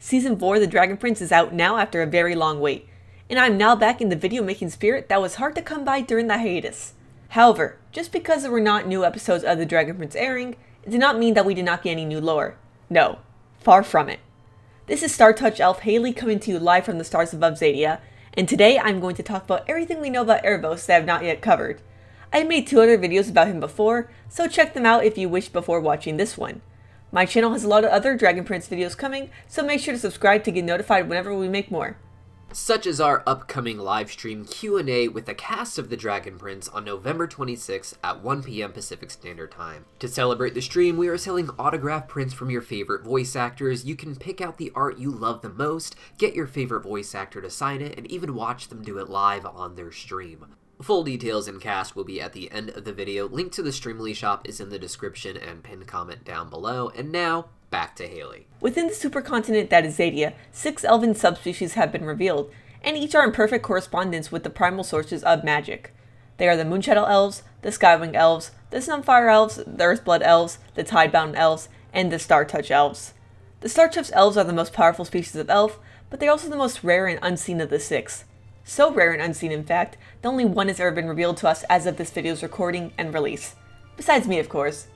Season 4 of The Dragon Prince is out now after a very long wait, and I'm now back in the video making spirit that was hard to come by during the hiatus. However, just because there were not new episodes of The Dragon Prince airing, it did not mean that we did not get any new lore. No, far from it. This is Star Touch Elf HAILEY coming to you live from the stars above Xadia, and today I'm going to talk about everything we know about Aaravos that I have not yet covered. I have made 2 other videos about him before, so check them out if you wish before watching this one. My channel has a lot of other Dragon Prince videos coming, so make sure to subscribe to get notified whenever we make more. Such as our upcoming livestream Q&A with the cast of The Dragon Prince on November 26th at 1 PM Pacific Standard Time. To celebrate the stream, we are selling autographed prints from your favorite voice actors. You can pick out the art you love the most, get your favorite voice actor to sign it, and even watch them do it live on their stream. Full details and cast will be at the end of the video. Link to the Streamily shop is in the description and pinned comment down below. And now, back to HAILEY. Within the supercontinent that is Xadia, 6 elven subspecies have been revealed, and each are in perfect correspondence with the primal sources of magic. They are the Moonshadow Elves, the Skywing Elves, the Sunfire Elves, the Earthblood Elves, the Tidebound Elves, and the Star Touch Elves. The Star Touch Elves are the most powerful species of elf, but they are also the most rare and unseen of the 6. So rare and unseen, in fact, that only one has ever been revealed to us as of this video's recording and release. Besides me, of course.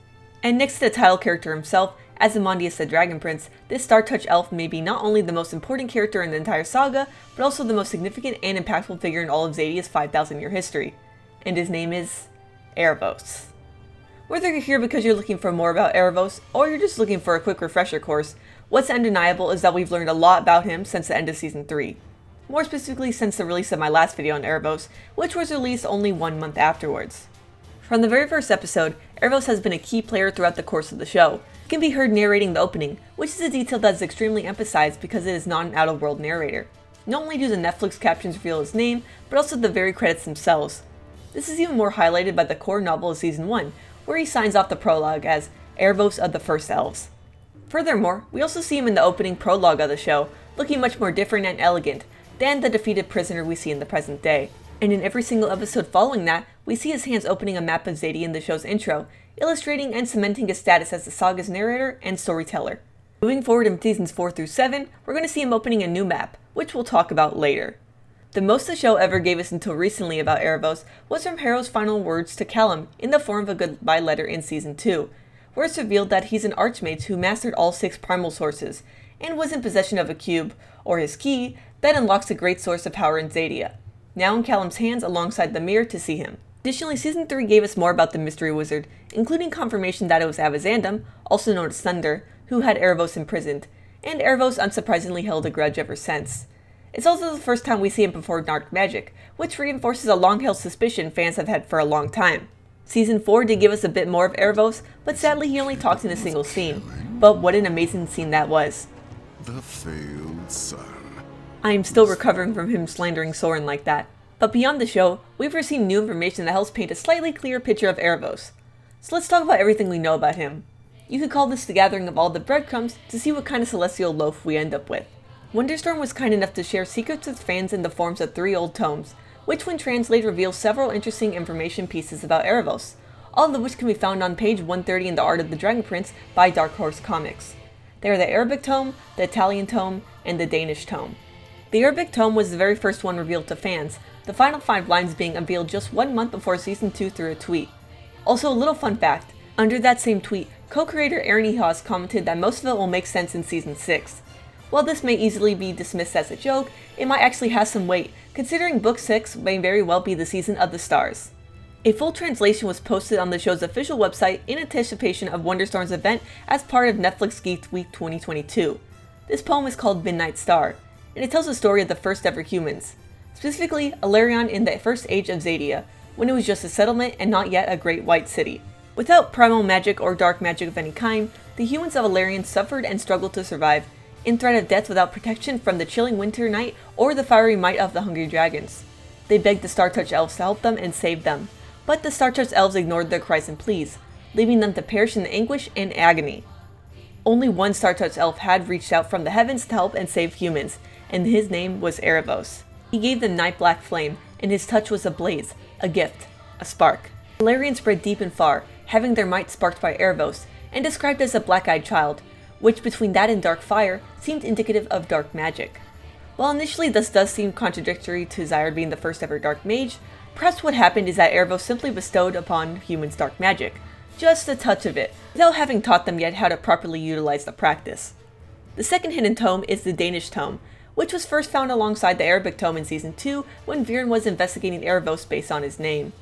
And next to the title character himself, Ozymandias the Dragon Prince, this Star Touch Elf may be not only the most important character in the entire saga, but also the most significant and impactful figure in all of Xadia's 5,000-year history. And his name is Aaravos. Whether you're here because you're looking for more about Aaravos, or you're just looking for a quick refresher course, what's undeniable is that we've learned a lot about him since the end of Season 3. More specifically since the release of my last video on Aaravos, which was released only 1 month afterwards. From the very first episode, Aaravos has been a key player throughout the course of the show. He can be heard narrating the opening, which is a detail that is extremely emphasized because it is not an out-of-world narrator. Not only do the Netflix captions reveal his name, but also the very credits themselves. This is even more highlighted by the core novel of Season 1, where he signs off the prologue as Aaravos of the First Elves. Furthermore, we also see him in the opening prologue of the show, looking much more different and elegant than the defeated prisoner we see in the present day. And in every single episode following that, we see his hands opening a map of Xadia in the show's intro, illustrating and cementing his status as the saga's narrator and storyteller. Moving forward in seasons 4 through 7, we're going to see him opening a new map, which we'll talk about later. The most the show ever gave us until recently about Aaravos was from Harrow's final words to Callum in the form of a goodbye letter in Season 2, where it's revealed that he's an archmage who mastered all 6 primal sources, and was in possession of a cube, or his key, that unlocks a great source of power in Xadia, now in Callum's hands alongside the mirror to see him. Additionally, Season 3 gave us more about the Mystery Wizard, including confirmation that it was Avazandum, also known as Thunder, who had Aaravos imprisoned, and Aaravos unsurprisingly held a grudge ever since. It's also the first time we see him perform dark magic, which reinforces a long-held suspicion fans have had for a long time. Season 4 did give us a bit more of Aaravos, but sadly he only talks in a single scene. But what an amazing scene that was. The failed son. I am still recovering from him slandering Soren like that. But beyond the show, we've received new information that helps paint a slightly clearer picture of Aaravos. So let's talk about everything we know about him. You could call this the gathering of all the breadcrumbs to see what kind of celestial loaf we end up with. Wonderstorm was kind enough to share secrets with fans in the forms of 3 old tomes, which when translated reveal several interesting information pieces about Aaravos, all of which can be found on page 130 in The Art of the Dragon Prince by Dark Horse Comics. They are the Arabic tome, the Italian tome, and the Danish tome. The Arabic tome was the very first one revealed to fans, the final 5 lines being unveiled just 1 month before Season 2 through a tweet. Also, a little fun fact, under that same tweet, co-creator Aaron Ehas commented that most of it will make sense in Season 6. While this may easily be dismissed as a joke, it might actually have some weight, considering Book 6 may very well be the Season of the Stars. A full translation was posted on the show's official website in anticipation of Wonderstorm's event as part of Netflix Geek Week 2022. This poem is called Midnight Star, and it tells the story of the first ever humans, specifically Alarion in the first age of Xadia, when it was just a settlement and not yet a great white city. Without primal magic or dark magic of any kind, the humans of Alarion suffered and struggled to survive, in threat of death without protection from the chilling winter night or the fiery might of the hungry dragons. They begged the Star Touch Elves to help them and save them, but the Star Touch Elves ignored their cries and pleas, leaving them to perish in anguish and agony. Only one Star Touch Elf had reached out from the heavens to help and save humans, and his name was Aaravos. He gave them night black flame, and his touch was a blaze, a gift, a spark. Alarion spread deep and far, having their might sparked by Aaravos, and described as a black-eyed child, which between that and dark fire seemed indicative of dark magic. While initially this does seem contradictory to Zyard being the first ever dark mage, perhaps what happened is that Aaravos simply bestowed upon humans dark magic, just a touch of it, without having taught them yet how to properly utilize the practice. The second hidden tome is the Danish tome, which was first found alongside the Arabic tome in Season 2 when Viren was investigating Aaravos based on his name.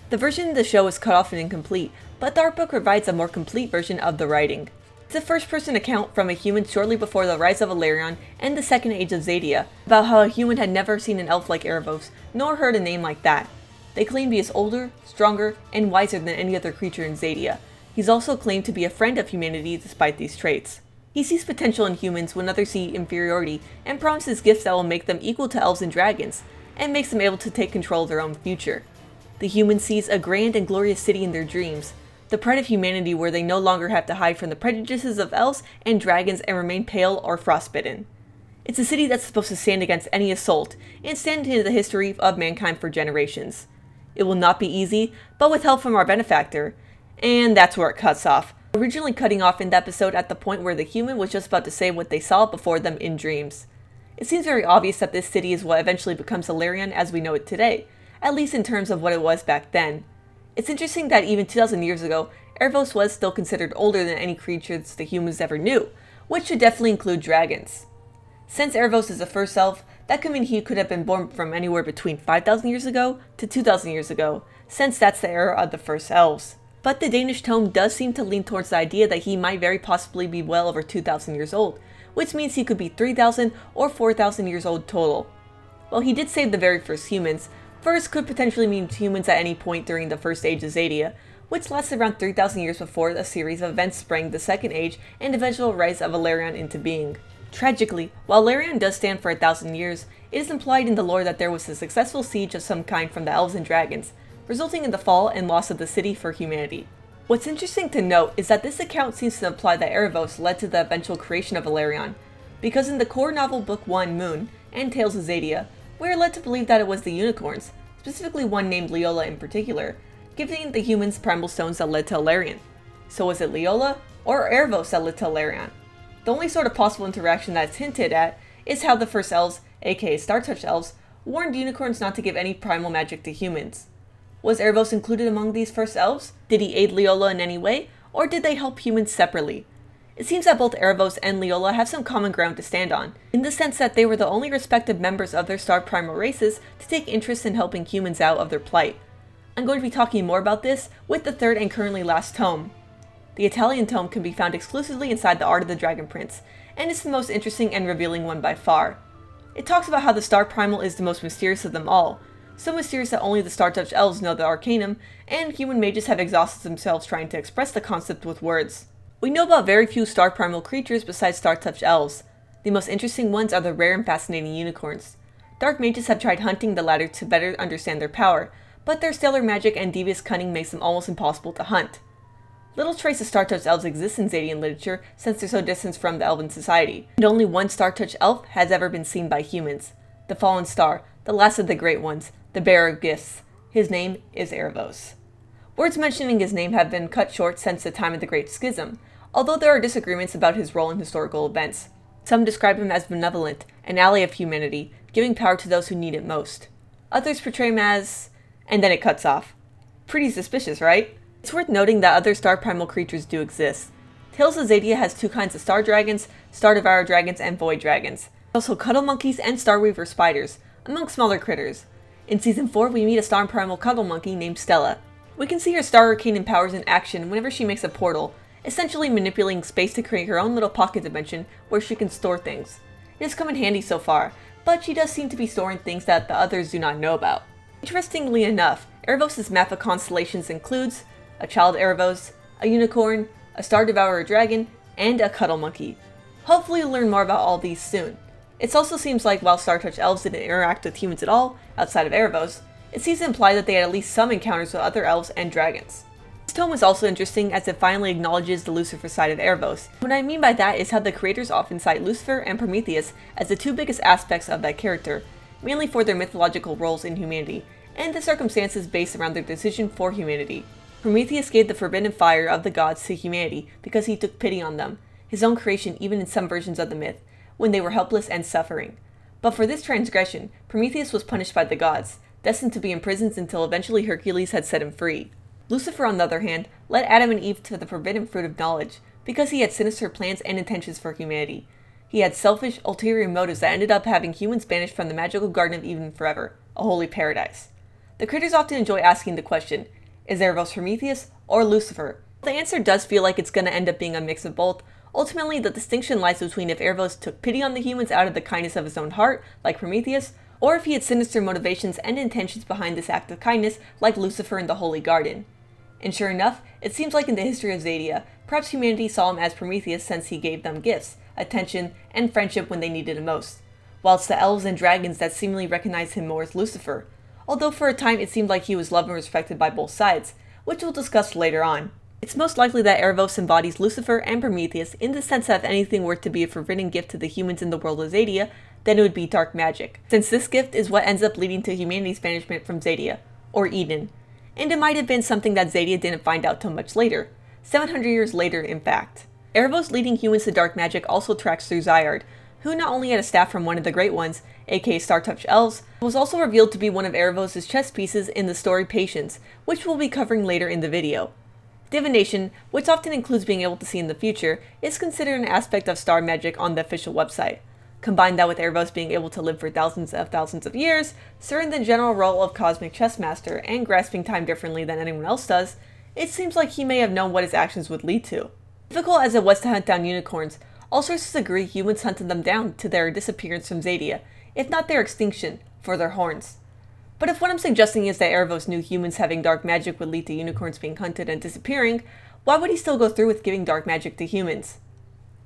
The version of the show is cut off and incomplete, but the art book provides a more complete version of the writing. It's a first-person account from a human shortly before the rise of Valerian and the Second Age of Xadia, about how a human had never seen an elf like Aaravos, nor heard a name like that. They claim he is older, stronger, and wiser than any other creature in Xadia. He's also claimed to be a friend of humanity despite these traits. He sees potential in humans when others see inferiority, and promises gifts that will make them equal to elves and dragons, and makes them able to take control of their own future. The human sees a grand and glorious city in their dreams, the pride of humanity where they no longer have to hide from the prejudices of elves and dragons and remain pale or frostbitten. It's a city that's supposed to stand against any assault, and stand into the history of mankind for generations. It will not be easy, but with help from our benefactor. And that's where it cuts off, originally cutting off in the episode at the point where the human was just about to say what they saw before them in dreams. It seems very obvious that this city is what eventually becomes Valerian as we know it today, at least in terms of what it was back then. It's interesting that even 2,000 years ago, Aaravos was still considered older than any creatures the humans ever knew, which should definitely include dragons. Since Aaravos is the first elf, that could mean he could have been born from anywhere between 5,000 years ago to 2,000 years ago, since that's the era of the first elves. But the Danish tome does seem to lean towards the idea that he might very possibly be well over 2,000 years old, which means he could be 3,000 or 4,000 years old total. While he did save the very first humans, first could potentially mean humans at any point during the First Age of Xadia, which lasted around 3,000 years before a series of events sprang the Second Age and eventual rise of Valerian into being. Tragically, while Valerian does stand for 1,000 years, it is implied in the lore that there was a successful siege of some kind from the elves and dragons, resulting in the fall and loss of the city for humanity. What's interesting to note is that this account seems to imply that Aaravos led to the eventual creation of Valerian, because in the core novel Book 1 Moon and Tales of Xadia, we are led to believe that it was the unicorns, specifically one named Leola in particular, giving the humans primal stones that led to Valerian. So was it Leola or Aaravos that led to Valerian? The only sort of possible interaction that's hinted at is how the first elves, aka Star-Touched elves, warned unicorns not to give any primal magic to humans. Was Aaravos included among these first elves? Did he aid Leola in any way, or did they help humans separately? It seems that both Aaravos and Leola have some common ground to stand on, in the sense that they were the only respective members of their star primal races to take interest in helping humans out of their plight. I'm going to be talking more about this with the third and currently last tome. The Italian tome can be found exclusively inside the Art of the Dragon Prince, and it's the most interesting and revealing one by far. It talks about how the star primal is the most mysterious of them all, so mysterious that only the Star-Touched elves know the arcanum, and human mages have exhausted themselves trying to express the concept with words. We know about very few star primal creatures besides Star-Touched elves. The most interesting ones are the rare and fascinating unicorns. Dark mages have tried hunting the latter to better understand their power, but their stellar magic and devious cunning makes them almost impossible to hunt. Little trace of Star-Touched elves exists in Xadian literature since they're so distant from the elven society, and only one Star-Touched elf has ever been seen by humans. The Fallen Star, the last of the Great Ones, the bearer of gifts. His name is Aaravos. Words mentioning his name have been cut short since the time of the Great Schism, although there are disagreements about his role in historical events. Some describe him as benevolent, an ally of humanity, giving power to those who need it most. Others portray him as... and then it cuts off. Pretty suspicious, right? It's worth noting that other star primal creatures do exist. Tales of Xadia has two kinds of star dragons, star devourer dragons, and void dragons. Also cuddle monkeys and star weaver spiders, among smaller critters. In Season 4, we meet a star primal cuddle monkey named Stella. We can see her star arcane powers in action whenever she makes a portal, essentially manipulating space to create her own little pocket dimension where she can store things. It has come in handy so far, but she does seem to be storing things that the others do not know about. Interestingly enough, Aaravos' map of constellations includes a child Aaravos, a unicorn, a star devourer dragon, and a cuddle monkey. Hopefully we'll learn more about all these soon. It also seems like while Star-Touched elves didn't interact with humans at all, outside of Aaravos, it seems to imply that they had at least some encounters with other elves and dragons. This tome is also interesting as it finally acknowledges the Lucifer side of Aaravos. What I mean by that is how the creators often cite Lucifer and Prometheus as the two biggest aspects of that character, mainly for their mythological roles in humanity, and the circumstances based around their decision for humanity. Prometheus gave the forbidden fire of the gods to humanity because he took pity on them. his own creation even in some versions of the myth, when they were helpless and suffering. But for this transgression, Prometheus was punished by the gods, destined to be imprisoned until eventually Hercules had set him free. Lucifer, on the other hand, led Adam and Eve to the forbidden fruit of knowledge, because he had sinister plans and intentions for humanity. He had selfish, ulterior motives that ended up having humans banished from the magical Garden of Eden forever, a holy paradise. The creators often enjoy asking the question, is Aaravos Prometheus or Lucifer? The answer does feel like it's going to end up being a mix of both. Ultimately, the distinction lies between if Aaravos took pity on the humans out of the kindness of his own heart, like Prometheus, or if he had sinister motivations and intentions behind this act of kindness, like Lucifer in the Holy Garden. And sure enough, it seems like in the history of Zadia, perhaps humanity saw him as Prometheus since he gave them gifts, attention, and friendship when they needed it most, whilst the elves and dragons that seemingly recognized him more as Lucifer, although for a time it seemed like he was loved and respected by both sides, which we'll discuss later on. It's most likely that Aaravos embodies Lucifer and Prometheus in the sense that if anything were to be a forbidden gift to the humans in the world of Zadia, then it would be dark magic, since this gift is what ends up leading to humanity's banishment from Zadia, or Eden. And it might have been something that Zadia didn't find out till much later, 700 years later in fact. Aaravos leading humans to dark magic also tracks through Zyard, who not only had a staff from one of the Great Ones, aka Star-Touched Elves, but was also revealed to be one of Aaravos' chess pieces in the story Patience, which we'll be covering later in the video. Divination, which often includes being able to see in the future, is considered an aspect of star magic on the official website. Combine that with Aaravos being able to live for thousands of years, serving the general role of cosmic chess master and grasping time differently than anyone else does, it seems like he may have known what his actions would lead to. Difficult as it was to hunt down unicorns, all sources agree humans hunted them down to their disappearance from Zadia, if not their extinction, for their horns. But if what I'm suggesting is that Aaravos knew humans having dark magic would lead to unicorns being hunted and disappearing, why would he still go through with giving dark magic to humans?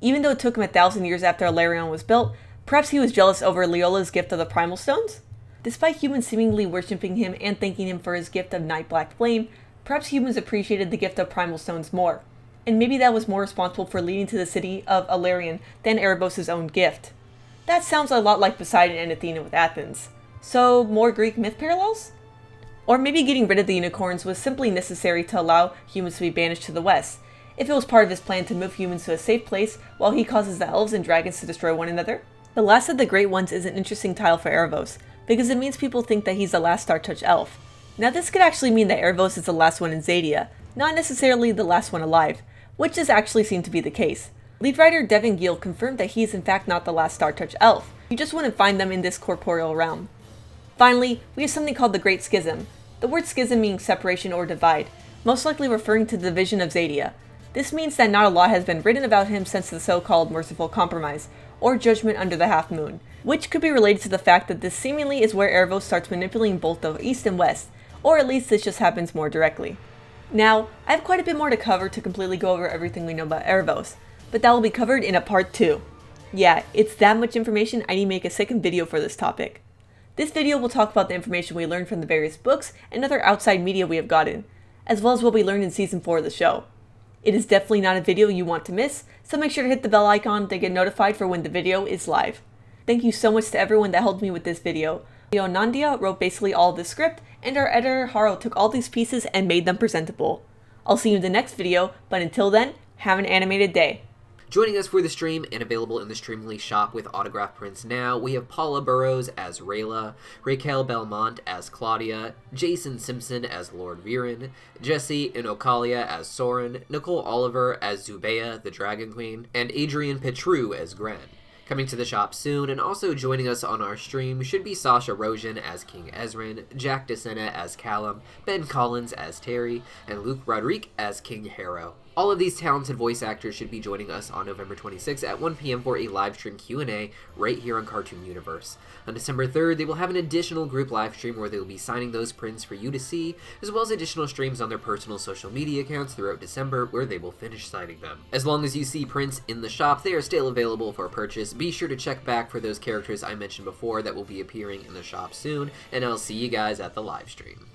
Even though it took him 1,000 years after Alarion was built, perhaps he was jealous over Leola's gift of the Primal Stones? Despite humans seemingly worshipping him and thanking him for his gift of Night Black Flame, perhaps humans appreciated the gift of Primal Stones more. And maybe that was more responsible for leading to the city of Alarion than Aaravos' own gift. That sounds a lot like Poseidon and Athena with Athens. So, more Greek myth parallels? Or maybe getting rid of the unicorns was simply necessary to allow humans to be banished to the west, if it was part of his plan to move humans to a safe place while he causes the elves and dragons to destroy one another. The last of the Great Ones is an interesting title for Aaravos, because it means people think that he's the last Star-Touched elf. Now this could actually mean that Aaravos is the last one in Zadia, not necessarily the last one alive, which does actually seem to be the case. Lead writer Devin Gill confirmed that he is in fact not the last Star-Touched elf, you just wouldn't find them in this corporeal realm. Finally, we have something called the Great Schism, the word schism meaning separation or divide, most likely referring to the division of Zadia. This means that not a lot has been written about him since the so-called Merciful Compromise, or Judgment under the Half Moon, which could be related to the fact that this seemingly is where Aaravos starts manipulating both the East and West, or at least this just happens more directly. Now, I have quite a bit more to cover to completely go over everything we know about Aaravos, but that will be covered in a part 2. Yeah, it's that much information I need to make a second video for this topic. This video will talk about the information we learned from the various books and other outside media we have gotten, as well as what we learned in Season 4 of the show. It is definitely not a video you want to miss, so make sure to hit the bell icon to get notified for when the video is live. Thank you so much to everyone that helped me with this video. Nandia wrote basically all of the script, and our editor Haro took all these pieces and made them presentable. I'll see you in the next video, but until then, have an animated day. Joining us for the stream and available in the Streamily shop with autograph prints now, we have Paula Burrows as Rayla, Raquel Belmont as Claudia, Jason Simpson as Lord Viren, Jesse Inokalia as Soren, Nicole Oliver as Zubeia, the Dragon Queen, and Adrian Petru as Gren. Coming to the shop soon, and also joining us on our stream should be Sasha Rojan as King Ezrin, Jack DeSena as Callum, Ben Collins as Terry, and Luke Rodrigue as King Harrow. All of these talented voice actors should be joining us on November 26th at 1 p.m. for a live stream Q&A right here on Cartoon Universe. On December 3rd, they will have an additional group live stream where they will be signing those prints for you to see, as well as additional streams on their personal social media accounts throughout December where they will finish signing them. As long as you see prints in the shop, they are still available for purchase. Be sure to check back for those characters I mentioned before that will be appearing in the shop soon, and I'll see you guys at the live stream.